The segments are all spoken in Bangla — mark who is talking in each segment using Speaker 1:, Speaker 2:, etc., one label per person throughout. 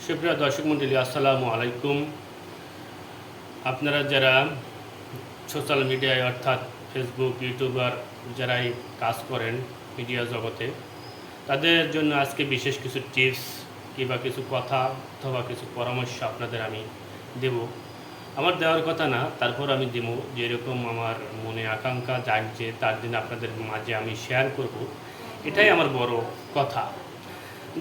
Speaker 1: সুপ্রিয় দর্শক মণ্ডলী, আসসালামু আলাইকুম। আপনারা যারা সোশ্যাল মিডিয়ায় অর্থাৎ ফেসবুক, ইউটিউবার যারাই কাজ করেন মিডিয়া জগতে, তাদের জন্য আজকে বিশেষ কিছু টিপস কিংবা কিছু কথা অথবা কিছু পরামর্শ আপনাদের আমি দেব। আমার দেওয়ার কথা না, তারপর আমি দেব, যেরকম আমার মনে আকাঙ্ক্ষা জাগছে তার জন্য আপনাদের মাঝে আমি শেয়ার করব। এটাই আমার বড় কথা।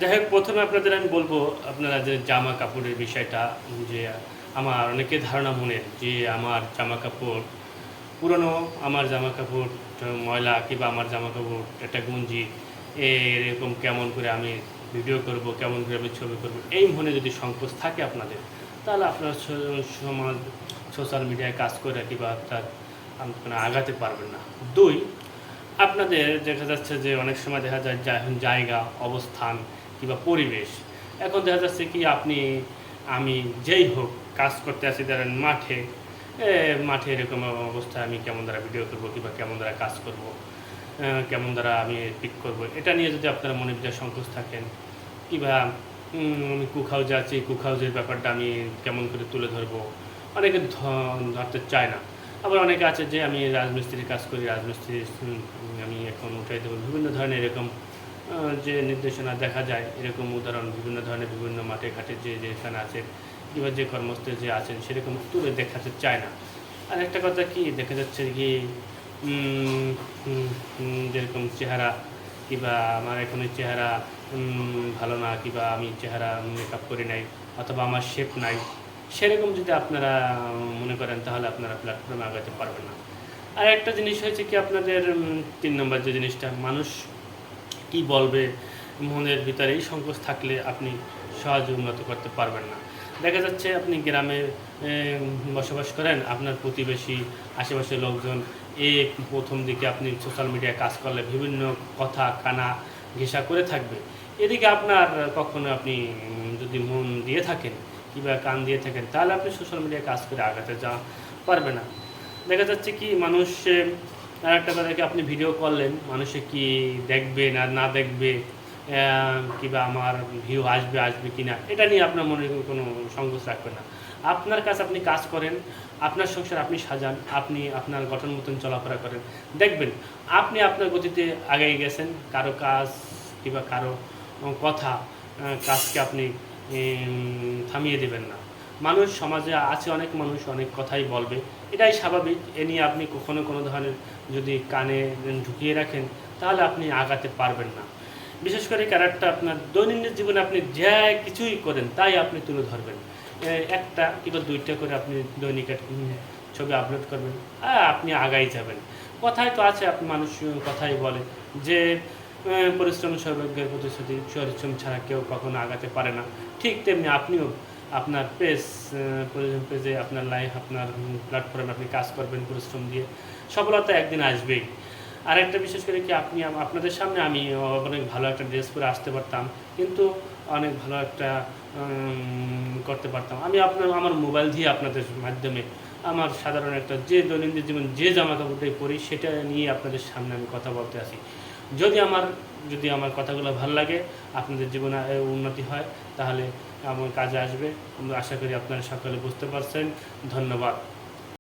Speaker 1: যাই হোক, প্রথমে আপনাদের আমি বলবো, আপনারা যে জামা কাপড়ের বিষয়টা, যে আমার অনেকের ধারণা মনে যে আমার জামা কাপড় পুরনো, আমার জামা কাপড় ময়লা, কিংবা আমার জামা কাপড় একটা গঞ্জি এরকম কেমন করে আমি ভিডিও করব, কেমন করে আমি ছবি করব, এই মনে যদি সংকোচ থাকে আপনাদের, তাহলে আপনার সমাজ সোশ্যাল মিডিয়ায় কাজ করে কিংবা অর্থাৎ আপনারা আগাতে পারবেন না। দুই, আপনাদের দেখা যাচ্ছে যে অনেক সময় দেখা যায় জায়গা, অবস্থান কিংবা পরিবেশ, এখন দেখা যাচ্ছে কি আমি যেই হোক কাজ করতে আসি, ধরেন মাঠে এরকম অবস্থায় আমি কেমন দ্বারা ভিডিও করবো কিংবা কেমন দ্বারা কাজ করব, কেমন দ্বারা আমি পিক করব, এটা নিয়ে যদি আপনারা মনে ভিতরে সংকোচ থাকেন, কিংবা আমি কুক হাউসে আছি, কুক হাউসের ব্যাপারটা আমি কেমন করে তুলে ধরবো, অনেকে ধরতে চায় না। আবার অনেকে আছে যে আমি রাজমিস্ত্রির কাজ করি, রাজমিস্ত্রি আমি এখন উঠাই দেবো, বিভিন্ন ধরনের এরকম যে নির্দেশনা দেখা যায়, এরকম উদাহরণ বিভিন্ন ধরনের বিভিন্ন মাঠে ঘাটে যেখানে আছে কিংবা যে কর্মস্থলে যে আছেন সেরকম তুলে দেখাতে চায় না। আর একটা কথা কি দেখা যাচ্ছে কি, যেরকম চেহারা কিংবা আমার এখন চেহারা ভালো না, কিংবা আমি চেহারা মেকআপ করি নাই অথবা আমার শেপ নাই, সেরকম যদি আপনারা মনে করেন তাহলে আপনারা প্ল্যাটফর্মে আগাতে পারবেন না। আর একটা জিনিস হয়েছে কি, আপনাদের 3 নম্বর যে জিনিসটা, মানুষ কি বলবে, মনের ভিতরে এই সংকোচ থাকলে আপনি সহজে উন্নত করতে পারবেন না। দেখা যাচ্ছে আপনি গ্রামে বসবাস করেন, আপনার প্রতিবেশী, আশেপাশের লোকজন প্রথম দিকে আপনি সোশ্যাল মিডিয়ায় কাজ করলে বিভিন্ন কথা কানা ঘেঁষা করে থাকবে। এদিকে আপনার কখনো আপনি যদি মন দিয়ে থাকেন কিংবা কান দিয়ে থাকেন, তাহলে আপনি সোশ্যাল মিডিয়ায় কাজ করে আগাতে যাওয়া পারবে না। দেখা যাচ্ছে কি, মানুষ আর একটা কথা কি, আপনি ভিডিও করলেন, মানুষে কি দেখবে না দেখবে, কিংবা আমার ভিউ আসবে কি না, এটা নিয়ে আপনার মনে কোনো সংকোচ রাখবেন না। আপনার কাছে আপনি কাজ করেন, আপনার সংসার আপনি সাজান, আপনি আপনার গঠন মতন চলাফেরা করেন, দেখবেন আপনি আপনার গতিতে আগেই গেছেন। কারো কাজ কিংবা কারো কথা কাজকে আপনি থামিয়ে দেবেন না। মানুষ সমাজে আছে, অনেক মানুষ অনেক কথাই বলবে, এটাই স্বাভাবিক। এ নিয়ে আপনি কখনো কোনো ধরনের যদি কানে ঢুকিয়ে রাখেন, তাহলে আপনি আগাতে পারবেন না। বিশেষ করে ক্যারেক্টার আপনার দৈনন্দিন জীবনে আপনি যা কিছুই করেন তাই আপনি তুলে ধরবেন। একটা কিংবা 2টা করে আপনি দৈনিক ছবি আপলোড করবেন, আপনি আগাই যাবেন। কথাই তো আছে, আপনি মানুষ কথাই বলে যে পরিশ্রম সৌভাগ্যের প্রতিশ্রুতি, পরিশ্রম ছাড়া কেউ কখনো আগাতে পারে না। ঠিক তেমনি আপনিও আপনার পেজে আপনার আপনার প্ল্যাটফর্মে আপনি কাজ করবেন পরিশ্রম দিয়ে, সফলতা একদিন আসবেই। আর একটা বিশেষ করে কি, আপনাদের সামনে আমি অনেক ভালো একটা ড্রেস পরে আসতে পারতাম, কিন্তু অনেক ভালো একটা করতে পারতাম। আমি আমার মোবাইল দিয়ে আপনাদের মাধ্যমে আমার সাধারণ একটা যে দৈনন্দিন জীবন যে জামা কাপড়টাই পরি, সেটা নিয়ে আপনাদের সামনে আমি কথা বলতে আসি। যদি আমার কথাগুলো ভালো লাগে, আপনাদের জীবনে উন্নতি হয়, তাহলে আমার কাজে আসবে। আশা করি আপনারা সকলে বুঝতে পারছেন। ধন্যবাদ।